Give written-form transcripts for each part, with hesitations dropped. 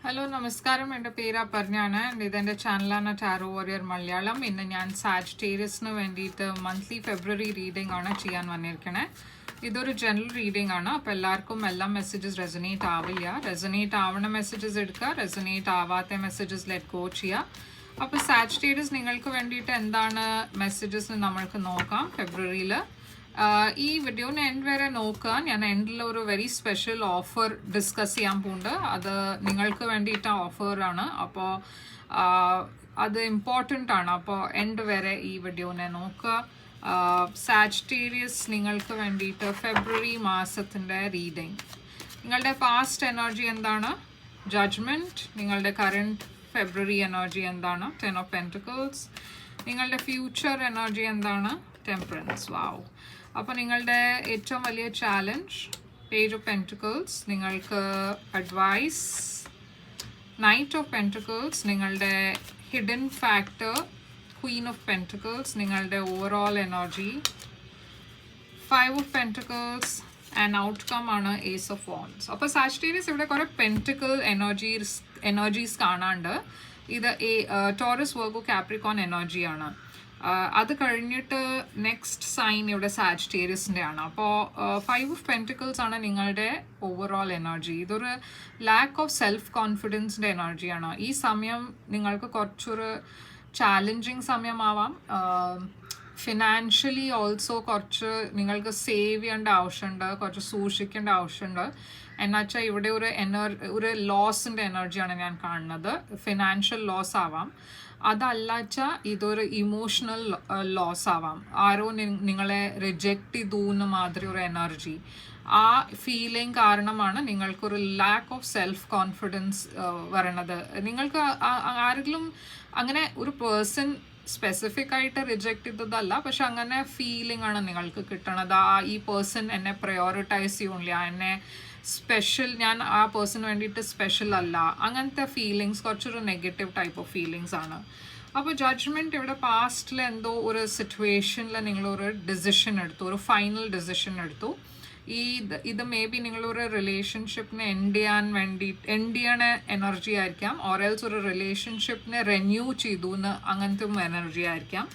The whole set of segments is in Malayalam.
ഹലോ നമസ്കാരം, എൻ്റെ പേര് അപർണയാണ്. ഇതെൻ്റെ ചാനലാണ് ടാരോ വാരിയർ മലയാളം. ഇന്ന് ഞാൻ സാജിറ്റേറിയസിന് വേണ്ടിയിട്ട് മന്ത്ലി ഫെബ്രുവരി റീഡിംഗ് ആണ് ചെയ്യാൻ വന്നിരിക്കണേ. ഇതൊരു ജനറൽ റീഡിംഗ് ആണ്. അപ്പോൾ എല്ലാവർക്കും എല്ലാ മെസ്സേജസ് റെസനേറ്റ് ആവില്ല. റെസനേറ്റ് ആവണ മെസ്സേജസ് എടുക്കുക, റെസനേറ്റ് ആവാത്ത മെസ്സേജസ് ലെറ്റ് ഗോ ചെയ്യുക. അപ്പോൾ സാജിറ്റേറിയസ് നിങ്ങൾക്ക് വേണ്ടിയിട്ട് എന്താണ് മെസ്സേജസ് നമ്മൾക്ക് നോക്കാം ഫെബ്രുവരിയിൽ. ഈ വീഡിയോന് എൻഡ് വരെ നോക്കുക. ഞാൻ എൻഡിൽ ഒരു വെരി സ്പെഷ്യൽ ഓഫർ ഡിസ്കസ് ചെയ്യാൻ പോകുന്നുണ്ട്. അത് നിങ്ങൾക്ക് വേണ്ടിയിട്ട് ഓഫറാണ്. അപ്പോൾ അത് ഇമ്പോർട്ടൻ്റ് ആണ്. അപ്പോൾ എൻഡ് വരെ ഈ വീഡിയോനെ നോക്കുക. സാജിറ്റേറിയസ് നിങ്ങൾക്ക് വേണ്ടിയിട്ട് ഫെബ്രുവരി മാസത്തിൻ്റെ റീഡിങ്. നിങ്ങളുടെ പാസ്റ്റ് എനർജി എന്താണ്? ജഡ്ജ്മെൻറ്റ്. നിങ്ങളുടെ കറണ്ട് ഫെബ്രുവരി എനർജി എന്താണ്? 10 of Pentacles. നിങ്ങളുടെ ഫ്യൂച്ചർ എനർജി എന്താണ്? ടെമ്പറൻസ്. വാവ്. അപ്പോൾ നിങ്ങളുടെ ഏറ്റവും വലിയ ചാലഞ്ച് പേജ് ഓഫ് പെൻറ്റിക്കിൾസ്, നിങ്ങൾക്ക് അഡ്വൈസ്. നൈറ്റ് ഓഫ് പെൻറ്റിക്കിൾസ് നിങ്ങളുടെ hidden factor. Queen of pentacles നിങ്ങളുടെ overall energy. 5 of Pentacles and outcome ആണ് ഏസ് ഓഫ് വാൻഡ്സ്. അപ്പോൾ സാജിറ്റേറിയസ് ഇവിടെ കുറേ പെൻറ്റിക്കിൾ എനർജീസ് കാണാണ്ട്. ഇത് ടോറസ്, വെർഗോ, കാപ്രിക്കോൺ എനർജിയാണ്. അത് കഴിഞ്ഞിട്ട് നെക്സ്റ്റ് സൈൻ ഇവിടെ സാജിറ്റേറിയസിൻ്റെ ആണ്. അപ്പോൾ 5 of Pentacles ആണ് നിങ്ങളുടെ ഓവറോൾ എനർജി. ഇതൊരു ലാക്ക് ഓഫ് സെൽഫ് കോൺഫിഡൻസിൻ്റെ എനർജിയാണ്. ഈ സമയം നിങ്ങൾക്ക് കുറച്ചൊരു ചാലഞ്ചിങ് സമയമാവാം. ഫിനാൻഷ്യലി ഓൾസോ കുറച്ച് നിങ്ങൾക്ക് സേവ് ചെയ്യേണ്ട ആവശ്യമുണ്ട്, കുറച്ച് സൂക്ഷിക്കേണ്ട ആവശ്യമുണ്ട്. എന്നുവെച്ചാൽ ഇവിടെ ഒരു ലോസിൻ്റെ എനർജിയാണ് ഞാൻ കാണുന്നത്. ഫിനാൻഷ്യൽ ലോസ് ആവാം, അതല്ലാച്ചാൽ ഇതൊരു ഇമോഷണൽ ലോസ് ആവാം. ആരോ നിങ്ങളെ റിജക്റ്റ് ചെയ്തു എന്ന് മാതിരി ഒരു എനർജി. ആ ഫീലിംഗ് കാരണമാണ് നിങ്ങൾക്കൊരു ലാക്ക് ഓഫ് സെൽഫ് കോൺഫിഡൻസ് വരണത്. നിങ്ങൾക്ക് ആരെങ്കിലും അങ്ങനെ ഒരു പേഴ്സൺ സ്പെസിഫിക് ആയിട്ട് റിജക്റ്റ് ചെയ്തതല്ല, പക്ഷെ അങ്ങനെ ഫീലിംഗ് ആണ് നിങ്ങൾക്ക് കിട്ടണത്. ഈ പേഴ്സൺ എന്നെ പ്രയോറിറ്റൈസ് ചെയ്യില്ല, എന്നെ സ്പെഷ്യൽ, ഞാൻ ആ പേഴ്സണിന് വേണ്ടിയിട്ട് സ്പെഷ്യൽ അല്ല, അങ്ങനത്തെ ഫീലിങ്സ് കുറച്ചൊരു നെഗറ്റീവ് ടൈപ്പ് ഓഫ് ഫീലിങ്സ് ആണ്. അപ്പോൾ ജഡ്ജ്മെൻറ്റ് ഇവിടെ പാസ്റ്റിൽ എന്തോ ഒരു സിറ്റുവേഷനിൽ നിങ്ങളൊരു ഡിസിഷൻ എടുത്തു, ഒരു ഫൈനൽ ഡിസിഷൻ എടുത്തു. ഇത് മേ ബി നിങ്ങളൊരു റിലേഷൻഷിപ്പിനെ എൻഡ് ചെയ്യണ എനർജി ആയിരിക്കാം, ഓറെൽസ് ഒരു റിലേഷൻഷിപ്പിനെ റിന്യൂ ചെയ്തു എന്ന് അങ്ങനത്തെ എനർജി ആയിരിക്കാം.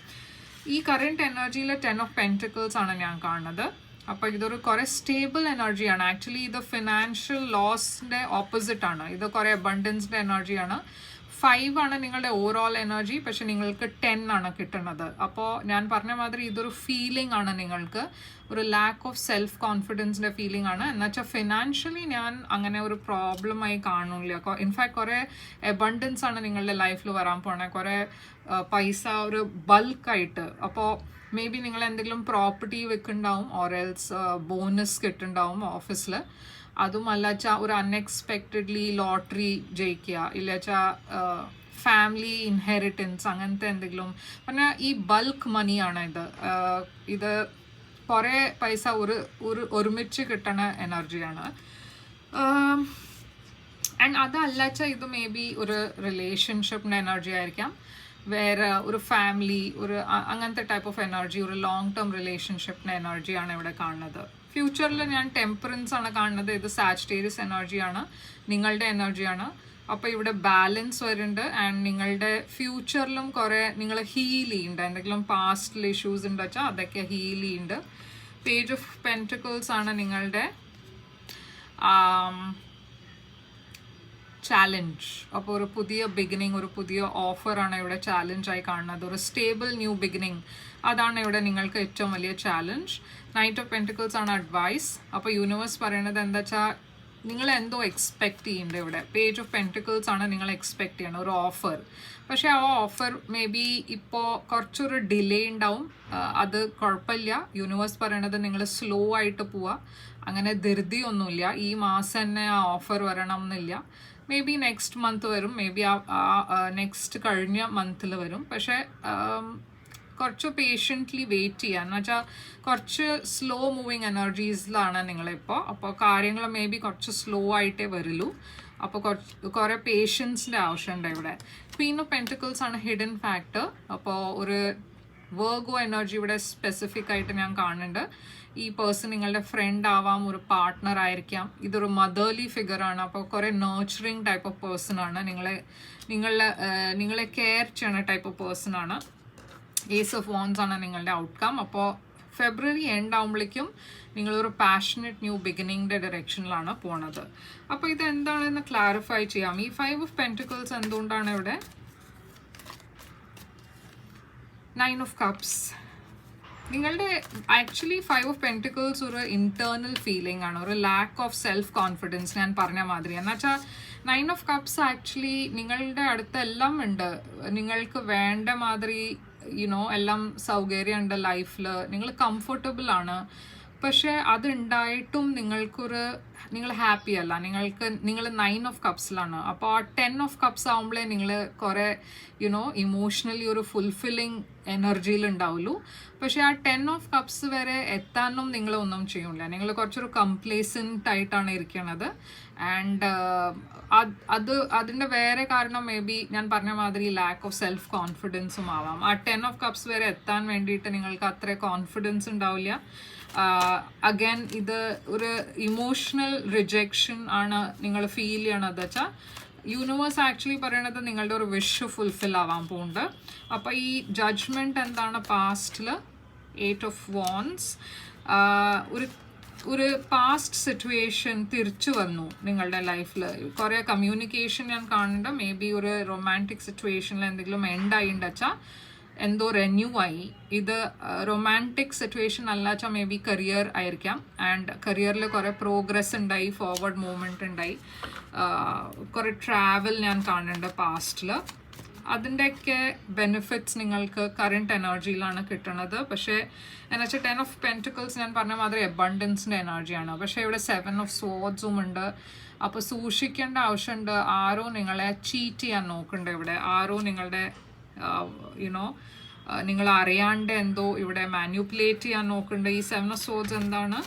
ഈ കറണ്ട് എനർജിയിൽ 10 of Pentacles ആണ് ഞാൻ കാണുന്നത്. അപ്പോൾ ഇതൊരു കുറേ സ്റ്റേബിൾ എനർജിയാണ്. ആക്ച്വലി ഇത് ഫിനാൻഷ്യൽ ലോസിൻ്റെ ഓപ്പോസിറ്റ് ആണ്. ഇത് കുറേ അബണ്ടൻസിൻ്റെ എനർജിയാണ്. 5 ആണ് നിങ്ങളുടെ ഓവറോൾ എനർജി, പക്ഷെ നിങ്ങൾക്ക് 10 ആണ് കിട്ടുന്നത്. അപ്പോൾ ഞാൻ പറഞ്ഞ മാതിരി ഇതൊരു ഫീലിംഗ് ആണ്, നിങ്ങൾക്ക് ഒരു ലാക്ക് ഓഫ് സെൽഫ് കോൺഫിഡൻസിൻ്റെ ഫീലിംഗ് ആണ്. എന്നുവെച്ചാൽ ഫിനാൻഷ്യലി ഞാൻ അങ്ങനെ ഒരു പ്രോബ്ലമായി കാണില്ല. ഇൻഫാക്ട് കുറേ അബണ്ടൻസ് ആണ് നിങ്ങളുടെ ലൈഫിൽ വരാൻ പോണേ, കുറേ പൈസ ഒരു ബൾക്കായിട്ട്. അപ്പോൾ മേ ബി നിങ്ങൾ എന്തെങ്കിലും പ്രോപ്പർട്ടി വെക്കുന്നുണ്ടാവും, ഓറെൽസ് ബോണസ് കിട്ടുന്നുണ്ടാവും ഓഫീസിൽ. അതുമല്ലാച്ചാൽ ഒരു അൺഎക്സ്പെക്റ്റഡ്ലി ലോട്ടറി ജയിക്കുക, ഇല്ലാച്ചാൽ ഫാമിലി ഇൻഹെറിറ്റൻസ്, അങ്ങനത്തെ എന്തെങ്കിലും. പറഞ്ഞാൽ ഈ ബൾക്ക് മണിയാണ് ഇത് കുറേ പൈസ ഒരുമിച്ച് കിട്ടണ എനർജിയാണ്. ആൻഡ് അതല്ലാച്ചാൽ ഇത് മേ ബി ഒരു റിലേഷൻഷിപ്പിൻ്റെ എനർജി ആയിരിക്കാം, വേറെ ഒരു ഫാമിലി, അങ്ങനത്തെ ടൈപ്പ് ഓഫ് എനർജി, ഒരു ലോങ് ടേം റിലേഷൻഷിപ്പിൻ്റെ എനർജിയാണ് ഇവിടെ കാണുന്നത്. ഫ്യൂച്ചറിൽ ഞാൻ ടെമ്പറൻസ് ആണ് കാണുന്നത്. ഇത് സാജിറ്റേറിയസ് എനർജിയാണ്, നിങ്ങളുടെ എനർജിയാണ്. അപ്പോൾ ഇവിടെ ബാലൻസ് വരുന്നുണ്ട്. ആൻഡ് നിങ്ങളുടെ ഫ്യൂച്ചറിലും കുറേ നിങ്ങൾ ഹീൽ ചെയ്യുന്നുണ്ട്. എന്തെങ്കിലും പാസ്റ്റിൽ ഇഷ്യൂസ് ഉണ്ട് വെച്ചാൽ അതൊക്കെ ഹീൽ ചെയ്യുന്നുണ്ട്. പേജ് ഓഫ് പെൻറ്റിക്കിൾസ് ആണ് നിങ്ങളുടെ ചാലഞ്ച്. അപ്പോൾ ഒരു പുതിയ ബിഗിനിങ്, ഒരു പുതിയ ഓഫറാണ് ഇവിടെ ചാലഞ്ചായി കാണുന്നത്. ഒരു സ്റ്റേബിൾ ന്യൂ ബിഗിനിങ്, അതാണ് ഇവിടെ നിങ്ങൾക്ക് ഏറ്റവും വലിയ ചാലഞ്ച്. നൈറ്റ് ഓഫ് പെൻറ്റിക്കിൾസ് ആണ് അഡ്വൈസ്. അപ്പോൾ യൂണിവേഴ്സ് പറയുന്നത് എന്താ വെച്ചാൽ നിങ്ങൾ എന്തോ എക്സ്പെക്റ്റ് ചെയ്യുന്നുണ്ട്. ഇവിടെ പേജ് ഓഫ് പെൻറ്റിക്കിൾസ് ആണ് നിങ്ങൾ എക്സ്പെക്റ്റ് ചെയ്യണം, ഒരു ഓഫർ. പക്ഷേ ആ ഓഫർ മേ ബി ഇപ്പോൾ കുറച്ചൊരു ഡിലേ ഉണ്ടാവും. അത് കുഴപ്പമില്ല. യൂണിവേഴ്സ് പറയണത് നിങ്ങൾ സ്ലോ ആയിട്ട് പോവുക, അങ്ങനെ ധൃതിയൊന്നുമില്ല. ഈ മാസം തന്നെ ആ ഓഫർ വരണം എന്നില്ല. മേ ബി നെക്സ്റ്റ് മന്ത് വരും, മേ ബി നെക്സ്റ്റ് കഴിഞ്ഞ മന്തിൽ വരും. പക്ഷേ കുറച്ച് പേഷ്യൻ്റ്ലി വെയിറ്റ് ചെയ്യുക. എന്ന് വെച്ചാൽ കുറച്ച് സ്ലോ മൂവിങ് എനർജീസിലാണ് നിങ്ങളിപ്പോൾ. അപ്പോൾ കാര്യങ്ങൾ മേ ബി കുറച്ച് സ്ലോ ആയിട്ടേ വരുള്ളൂ. അപ്പോൾ കുറേ പേഷ്യൻസിൻ്റെ ആവശ്യമുണ്ട് ഇവിടെ. ക്വീൻ ഓഫ് പെൻറ്റിക്കിൾസ് ആണ് ഹിഡൻ ഫാക്ടർ. അപ്പോൾ ഒരു വേർഗോ എനർജി ഇവിടെ സ്പെസിഫിക് ആയിട്ട് ഞാൻ കാണുന്നുണ്ട്. ഈ പേഴ്സൺ നിങ്ങളുടെ ഫ്രണ്ട് ആവാം, ഒരു പാർട്ട്ണർ ആയിരിക്കാം, ഇതൊരു മദർലി ഫിഗർ ആണ്. അപ്പോൾ കുറേ നേർച്ചറിങ് ടൈപ്പ് ഓഫ് പേഴ്സൺ ആണ്, നിങ്ങളെ കെയർ ചെയ്യണ ടൈപ്പ് ഓഫ് പേഴ്സൺ ആണ്. ഏസ് ഓഫ് വോൺസ് ആണ് നിങ്ങളുടെ ഔട്ട്കം. അപ്പോൾ ഫെബ്രുവരി എൻഡ് ആകുമ്പോഴേക്കും നിങ്ങളൊരു പാഷനറ്റ് ന്യൂ ബിഗിനിങ്ങിൻ്റെ ഡയറക്ഷനിലാണ് പോണത്. അപ്പോൾ ഇത് എന്താണെന്ന് ക്ലാരിഫൈ ചെയ്യാം. ഈ 5 ഓഫ് പെൻറ്റിക്കിൾസ് എന്തുകൊണ്ടാണ് ഇവിടെ 9 ഓഫ് കപ്സ്? നിങ്ങളുടെ ആക്ച്വലി 5 ഓഫ് പെൻറ്റിക്കിൾസ് ഒരു ഇന്റേർണൽ ഫീലിംഗ് ആണ്, ഒരു ലാക്ക് ഓഫ് സെൽഫ് കോൺഫിഡൻസ്. ഞാൻ പറഞ്ഞ മാതിരി എന്ന് വെച്ചാൽ 9 ഓഫ് കപ്സ് ആക്ച്വലി നിങ്ങളുടെ അടുത്ത് എല്ലാം ഉണ്ട്, നിങ്ങൾക്ക് വേണ്ട മാതിരി എല്ലാം സൗകര്യമുണ്ട് ലൈഫിൽ, നിങ്ങൾ കംഫർട്ടബിൾ ആണ്. പക്ഷെ അതുണ്ടായിട്ടും നിങ്ങൾ ഹാപ്പി അല്ല, നിങ്ങൾ 9 ഓഫ് കപ്സിലാണ്. അപ്പോൾ ആ 10 ഓഫ് കപ്സ് ആകുമ്പോഴേ നിങ്ങൾ കുറേ ഇമോഷണലി ഒരു ഫുൾഫില്ലിങ് എനർജിയിൽ ഉണ്ടാവുള്ളൂ. പക്ഷെ ആ 10 ഓഫ് കപ്സ് വരെ എത്താനും നിങ്ങളൊന്നും ചെയ്യില്ല, നിങ്ങൾ കുറച്ചൊരു കംപ്ലേസൻ്റ് ആയിട്ടാണ് ഇരിക്കുന്നത്. ആൻഡ് അതിൻ്റെ വേറെ കാരണം മേ ബി ഞാൻ പറഞ്ഞ മാതിരി ലാക്ക് ഓഫ് സെൽഫ് കോൺഫിഡൻസും ആവാം. ആ 10 ഓഫ് കപ്സ് വരെ എത്താൻ വേണ്ടിയിട്ട് നിങ്ങൾക്ക് അത്ര കോൺഫിഡൻസ് ഉണ്ടാവില്ല. അഗൈൻ ഇത് ഒരു ഇമോഷണൽ റിജക്ഷൻ ആണ് നിങ്ങൾ ഫീൽ ചെയ്യണത് വെച്ചാൽ യൂണിവേഴ്സ് ആക്ച്വലി പറയണത് നിങ്ങളുടെ ഒരു വിഷ് ഫുൾഫിൽ ആവാൻ പോകുന്നുണ്ട്. അപ്പോൾ ഈ ജഡ്ജ്മെൻറ്റ് എന്താണ്? പാസ്റ്റിൽ 8 ഓഫ് വോൺസ്, ഒരു പാസ്റ്റ് സിറ്റുവേഷൻ തിരിച്ചു വന്നു നിങ്ങളുടെ ലൈഫിൽ. കുറേ കമ്മ്യൂണിക്കേഷൻ ഞാൻ കാണുന്നുണ്ട്. മേ ബി ഒരു റൊമാൻറ്റിക് സിറ്റുവേഷനിൽ എന്തെങ്കിലും എൻഡായി വെച്ചാൽ എന്തോ റിന്യൂ ആയി. ഇത് റൊമാൻറ്റിക് സിറ്റുവേഷൻ അല്ല വെച്ചാൽ മേ ബി കരിയർ ആയിരിക്കാം. ആൻഡ് കരിയറിൽ കുറേ പ്രോഗ്രസ് ഉണ്ടായി, ഫോർവേഡ് മൂവ്മെൻറ്റ് ഉണ്ടായി, കുറേ ട്രാവൽ ഞാൻ കാണുന്നുണ്ട് പാസ്റ്റിൽ. അതിൻ്റെയൊക്കെ ബെനിഫിറ്റ്സ് നിങ്ങൾക്ക് കറണ്ട് എനർജിയിലാണ് കിട്ടുന്നത്. പക്ഷേ എന്നുവെച്ചാൽ 10 ഓഫ് പെൻറ്റിക്കിൾസ് ഞാൻ പറഞ്ഞ മാതിരി എബണ്ടൻസിൻ്റെ എനർജിയാണ്. പക്ഷേ ഇവിടെ 7 ഓഫ് സ്വോർഡ്സും ഉണ്ട്. അപ്പോൾ സൂക്ഷിക്കേണ്ട ആവശ്യമുണ്ട്. ആരോ നിങ്ങളെ ചീറ്റ് ചെയ്യാൻ നോക്കുന്നുണ്ട് ഇവിടെ, ആരോ നിങ്ങളുടെ നിങ്ങൾ അറിയാണ്ട് എന്തോ ഇവിടെ മാനിപ്പുലേറ്റ് ചെയ്യാൻ നോക്കുന്നുണ്ട്. ഈ 7 ഓഫ് സ്വോർഡ്സ് എന്താണ്?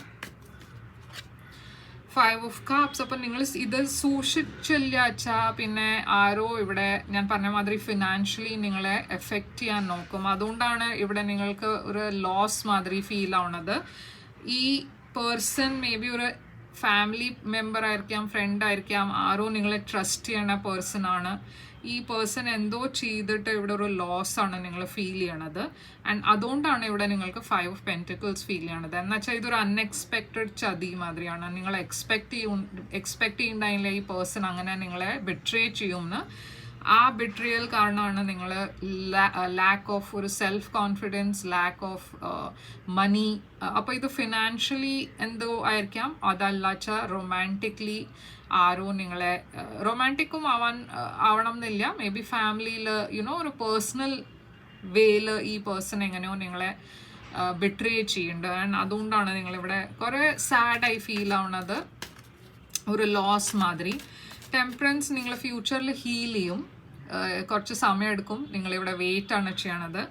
5 ഓഫ് കപ്സ്. അപ്പം നിങ്ങൾ ഇത് സൂക്ഷിച്ചില്ല വെച്ചാൽ പിന്നെ ആരോ ഇവിടെ ഞാൻ പറഞ്ഞ മാതിരി ഫിനാൻഷ്യലി നിങ്ങളെ എഫക്റ്റ് ചെയ്യാൻ നോക്കും. അതുകൊണ്ടാണ് ഇവിടെ നിങ്ങൾക്ക് ഒരു ലോസ് മാതിരി ഫീൽ ആവുന്നത്. ഈ പേഴ്സൺ മേ ബി ഒരു ഫാമിലി മെമ്പർ ആയിരിക്കാം, ഫ്രണ്ട് ആയിരിക്കാം, ആരോ നിങ്ങളെ ട്രസ്റ്റ് ചെയ്യണ പേഴ്സൺ ആണ്. ഈ പേഴ്സൺ എന്തോ ചെയ്തിട്ട് ഇവിടെ ഒരു ലോസ് ആണ് നിങ്ങൾ ഫീൽ ചെയ്യണത്. ആൻഡ് അതുകൊണ്ടാണ് ഇവിടെ നിങ്ങൾക്ക് 5 ഓഫ് പെൻറ്റിക്കിൾസ് ഫീൽ ചെയ്യണത്. എന്നുവെച്ചാൽ ഇതൊരു അൺഎക്സ്പെക്റ്റഡ് ചതി മാതിരിയാണ്. നിങ്ങൾ എക്സ്പെക്ട് ചെയ്യുന്നുണ്ടായില്ല ഈ പേഴ്സൺ അങ്ങനെ നിങ്ങളെ ബിട്രേ ചെയ്യുമെന്ന്. ആ ബിട്രിയൽ കാരണമാണ് നിങ്ങൾ ലാക്ക് ഓഫ് ഒരു self confidence, lack of money. അപ്പോൾ ഇത് ഫിനാൻഷ്യലി എന്തോ ആയിരിക്കാം, അതല്ല വെച്ചാൽ റൊമാൻറ്റിക്കലി ആരോ നിങ്ങളെ, റൊമാൻറ്റിക്കും ആവണം എന്നില്ല, മേ ബി ഫാമിലിയിൽ ഒരു പേഴ്സണൽ വേയിൽ ഈ പേഴ്സൺ എങ്ങനെയോ നിങ്ങളെ ബിട്രേ ചെയ്യുന്നുണ്ട്. ആൻഡ് അതുകൊണ്ടാണ് നിങ്ങളിവിടെ കുറേ സാഡായി ഫീൽ ആവുന്നത്, ഒരു ലോസ് മാതിരി. ടെമ്പറൻസ് നിങ്ങൾ ഫ്യൂച്ചറിൽ ഹീൽ ചെയ്യും, കുറച്ച് സമയമെടുക്കും. നിങ്ങളിവിടെ വെയിറ്റ് ആണ് ചെയ്യണത്.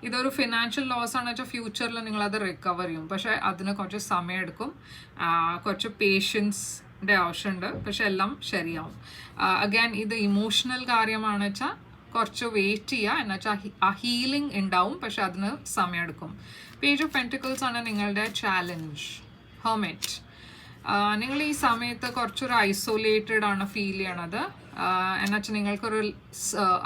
ഇതൊരു ഫിനാൻഷ്യൽ ലോസ് ആണ് വെച്ചാൽ ഫ്യൂച്ചറിൽ നിങ്ങളത് റിക്കവർ ചെയ്യും. പക്ഷേ അതിന് കുറച്ച് സമയമെടുക്കും, കുറച്ച് പേഷ്യൻസിൻ്റെ ആവശ്യമുണ്ട്. പക്ഷെ എല്ലാം ശരിയാവും. അഗൈൻ ഇത് ഇമോഷണൽ കാര്യമാണ് വെച്ചാൽ കുറച്ച് വെയിറ്റ് ചെയ്യുക, എന്നുവെച്ചാൽ ആ ഹീലിംഗ് ഉണ്ടാവും, പക്ഷെ അതിന് സമയമെടുക്കും. പേജ് ഓഫ് പെൻറ്റിക്കിൾസ് ആണ് നിങ്ങളുടെ ചാലഞ്ച്. ഹെർമിറ്റ്. നിങ്ങൾ ഈ സമയത്ത് കുറച്ചൊരു ഐസൊലേറ്റഡ് ആണ് ഫീൽ ചെയ്യണത്. എന്നുവെച്ചാൽ നിങ്ങൾക്കൊരു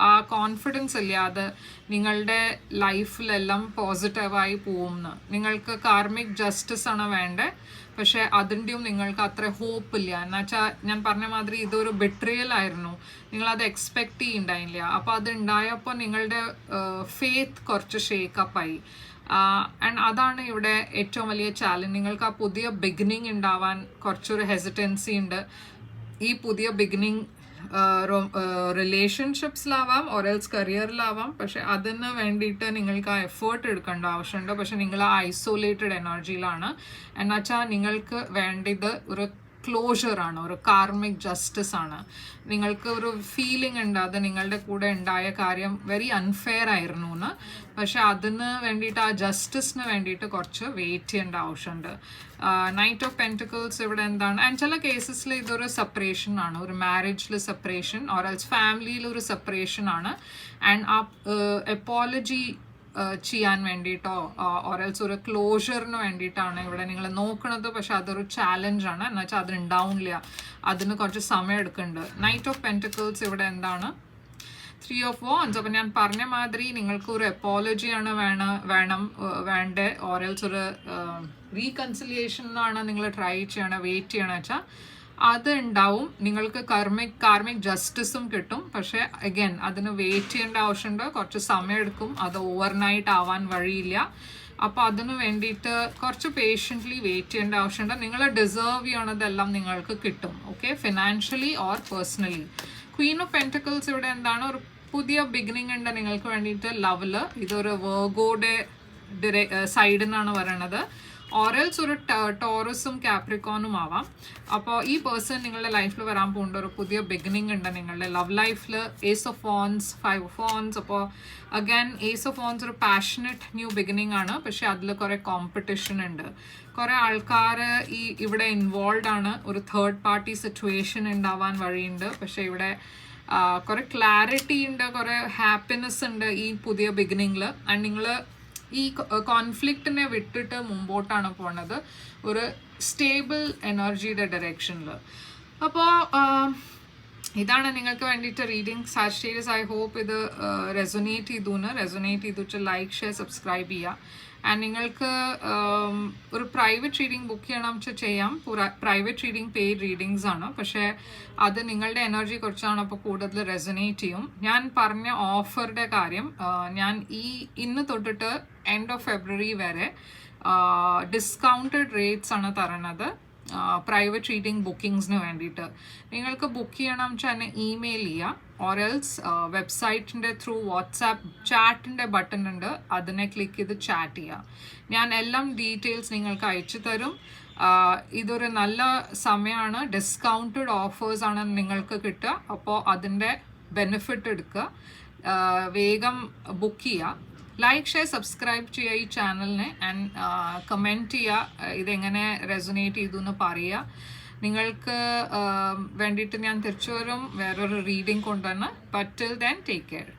ആ കോൺഫിഡൻസ് ഇല്ലാതെ നിങ്ങളുടെ ലൈഫിലെല്ലാം പോസിറ്റീവായി പോകുമെന്ന്. നിങ്ങൾക്ക് കാർമിക് ജസ്റ്റിസ് ആണ് വേണ്ടത്, പക്ഷേ അതിൻ്റെയും നിങ്ങൾക്ക് അത്ര ഹോപ്പ് ഇല്ല. എന്നുവെച്ചാൽ ഞാൻ പറഞ്ഞ മാതിരി ഇതൊരു ബിട്രിയൽ ആയിരുന്നു, നിങ്ങളത് എക്സ്പെക്റ്റ് ചെയ്യുന്നുണ്ടായില്ല. അപ്പോൾ അത് ഉണ്ടായപ്പോൾ നിങ്ങളുടെ ഫെയ്ത്ത് കുറച്ച് ഷേക്കപ്പായി. ആൻഡ് അതാണ് ഇവിടെ ഏറ്റവും വലിയ ചാലഞ്ച്. നിങ്ങൾക്ക് ആ പുതിയ ബിഗിനിങ് ഉണ്ടാവാൻ കുറച്ചൊരു ഹെസിറ്റൻസി ഉണ്ട്. ഈ പുതിയ ബിഗിനിങ് റിലേഷൻഷിപ്സിലാവാം, ഓറൽസ് കരിയറിലാവാം. പക്ഷെ അതിന് വേണ്ടിയിട്ട് നിങ്ങൾക്ക് ആ എഫേർട്ട് എടുക്കേണ്ട ആവശ്യമുണ്ട്. പക്ഷെ നിങ്ങൾ ആ ഐസൊലേറ്റഡ് എനർജിയിലാണ്. എന്നുവെച്ചാൽ നിങ്ങൾക്ക് വേണ്ടത് ഒരു ക്ലോഷറാണ്, ഒരു കാർമിക് ജസ്റ്റിസ് ആണ്. നിങ്ങൾക്ക് ഒരു ഫീലിംഗ് ഉണ്ട് അത് നിങ്ങളുടെ കൂടെ ഉണ്ടായ കാര്യം വെരി അൺഫെയർ ആയിരുന്നു എന്ന്. പക്ഷെ അതിന് വേണ്ടിയിട്ട് ആ ജസ്റ്റിസിന് വേണ്ടിയിട്ട് കുറച്ച് വെയിറ്റ് ചെയ്യേണ്ട ആവശ്യമുണ്ട്. നൈറ്റ് ഓഫ് പെൻറ്റിക്കിൾസ് ഇവിടെ എന്താണ്? ആൻഡ് ചില കേസസിൽ ഇതൊരു സെപ്പറേഷൻ ആണ്, ഒരു മാരേജിൽ സെപ്പറേഷൻ ഓർ എൽസ് ഫാമിലിയിൽ ഒരു സെപ്പറേഷൻ ആണ്. ആൻഡ് ആ എപ്പോളജി ചെയ്യാൻ വേണ്ടിയിട്ടോ ഓരൽസ് ഒരു ക്ലോഷറിന് വേണ്ടിയിട്ടാണ് ഇവിടെ നിങ്ങൾ നോക്കുന്നത്. പക്ഷെ അതൊരു ചാലഞ്ചാണ്, എന്ന് വെച്ചാൽ അതിനുണ്ടാവില്ല, അതിന് കുറച്ച് സമയം എടുക്കുന്നുണ്ട്. നൈറ്റ് ഓഫ് പെൻറ്റക്കിൾസ് ഇവിടെ എന്താണ്? 3 of Wands. അപ്പം ഞാൻ പറഞ്ഞ മാതിരി നിങ്ങൾക്ക് ഒരു അപ്പോളജിയാണ് വേണ്ടേ, ഓരൽസ് ഒരു റീകൺസിലിയേഷൻ എന്നാണ് നിങ്ങൾ ട്രൈ ചെയ്യണം, വെയിറ്റ് ചെയ്യണം വെച്ചാൽ അത് ഉണ്ടാവും. നിങ്ങൾക്ക് കാർമിക് ജസ്റ്റിസും കിട്ടും. പക്ഷേ അഗൈൻ അതിന് വെയിറ്റ് ചെയ്യേണ്ട ആവശ്യമുണ്ട്, കുറച്ച് സമയം എടുക്കും, അത് ഓവർനൈറ്റ് ആവാൻ വഴിയില്ല. അപ്പോൾ അതിന് വേണ്ടിയിട്ട് കുറച്ച് പേഷ്യൻ്റ്ലി വെയിറ്റ് ചെയ്യേണ്ട ആവശ്യമുണ്ട്. നിങ്ങൾ ഡിസേർവ് ചെയ്യണതെല്ലാം നിങ്ങൾക്ക് കിട്ടും. Okay, financially or personally. Queen of pentacles ഇവിടെ എന്താണ്? ഒരു പുതിയ ബിഗിനിങ് ഉണ്ട് നിങ്ങൾക്ക് വേണ്ടിയിട്ട് ലവില്. ഇതൊരു വെർഗോയുടെ സൈഡിൽ നിന്നാണ് പറയണത്. ഓറൽസ് ഒരു ടോറസും കാപ്രിക്കോണും ആവാം. അപ്പോൾ ഈ പേഴ്സൺ നിങ്ങളുടെ ലൈഫിൽ വരാൻ പോകുന്ന ഒരു പുതിയ ബിഗിനിങ് ഉണ്ട് നിങ്ങളുടെ ലവ് ലൈഫിൽ. Ace of wands, 5 of Wands. അപ്പോൾ അഗൈൻ ഏസ് ഓഫ് വോൺസ് ഒരു പാഷനറ്റ് ന്യൂ ബിഗിനിങ് ആണ്. പക്ഷെ അതിൽ കുറേ കോമ്പറ്റീഷൻ ഉണ്ട്, കുറേ ആൾക്കാർ ഇവിടെ ഇൻവോൾവ് ആണ്. ഒരു തേർഡ് പാർട്ടി സിറ്റുവേഷൻ ഉണ്ടാവാൻ വഴിയുണ്ട്. പക്ഷെ ഇവിടെ കുറേ ക്ലാരിറ്റി ഉണ്ട്, കുറേ ഹാപ്പിനെസ് ഉണ്ട് ഈ പുതിയ ബിഗിനിങ്ങിൽ. ആൻഡ് നിങ്ങൾ ഈ കോൺഫ്ലിക്റ്റിനെ വിട്ടിട്ട് മുമ്പോട്ടാണ് പോണത് ഒരു സ്റ്റേബിൾ എനർജിയുടെ ഡയറക്ഷനിൽ. അപ്പോൾ ഇതാണ് നിങ്ങൾക്ക് വേണ്ടിയിട്ട് റീഡിങ് സാജിറ്റേറിയസ്. ഐ ഹോപ്പ് ഇത് റെസൊനേറ്റ് ചെയ്തു ലൈക്ക്, ഷെയർ, സബ്സ്ക്രൈബ് ചെയ്യുക. ആൻഡ് നിങ്ങൾക്ക് ഒരു പ്രൈവറ്റ് റീഡിങ് ബുക്ക് ചെയ്യണം വെച്ചാൽ ചെയ്യാം. പ്രൈവറ്റ് റീഡിങ് പെയ്ഡ് റീഡിങ്സ് ആണ്. പക്ഷേ അത് നിങ്ങളുടെ എനർജി കുറിച്ചാണ്, അപ്പോൾ കൂടുതൽ റെസൊനേറ്റ് ചെയ്യും. ഞാൻ പറഞ്ഞ ഓഫറുടെ കാര്യം, ഞാൻ ഇന്ന് തൊട്ടിട്ട് എൻഡ് ഓഫ് ഫെബ്രുവരി വരെ ഡിസ്കൗണ്ടഡ് റേറ്റ്സ് ആണ് തരണത് പ്രൈവറ്റ് റീഡിങ് ബുക്കിങ്സിന് വേണ്ടിയിട്ട്. നിങ്ങൾക്ക് ബുക്ക് ചെയ്യണം വെച്ചാൽ എന്നെ ഇമെയിൽ ചെയ്യുക, ഓറൽസ് വെബ്സൈറ്റിൻ്റെ ത്രൂ വാട്സാപ്പ് ചാറ്റിൻ്റെ ബട്ടൺ ഉണ്ട്, അതിനെ ക്ലിക്ക് ചെയ്ത് ചാറ്റ് ചെയ്യുക. ഞാൻ എല്ലാം ഡീറ്റെയിൽസ് നിങ്ങൾക്ക് അയച്ചു തരും. ഇതൊരു നല്ല സമയമാണ്, ഡിസ്കൗണ്ടഡ് ഓഫേഴ്സാണ് നിങ്ങൾക്ക് കിട്ടുക. അപ്പോൾ അതിൻ്റെ ബെനിഫിറ്റ് എടുക്കുക, വേഗം ബുക്ക് ചെയ്യുക. ലൈക്ക്, ഷെയർ, സബ്സ്ക്രൈബ് ചെയ്യുക ഈ ചാനലിനെ. ആൻഡ് കമൻറ്റ് ചെയ്യുക ഇതെങ്ങനെ റെസൊനേറ്റ് ചെയ്തു എന്ന് പറയുക. നിങ്ങൾക്ക് വേണ്ടിയിട്ട് ഞാൻ തിരിച്ചു വരും വേറൊരു റീഡിങ് കൊണ്ടുവന്ന്. But till then take care.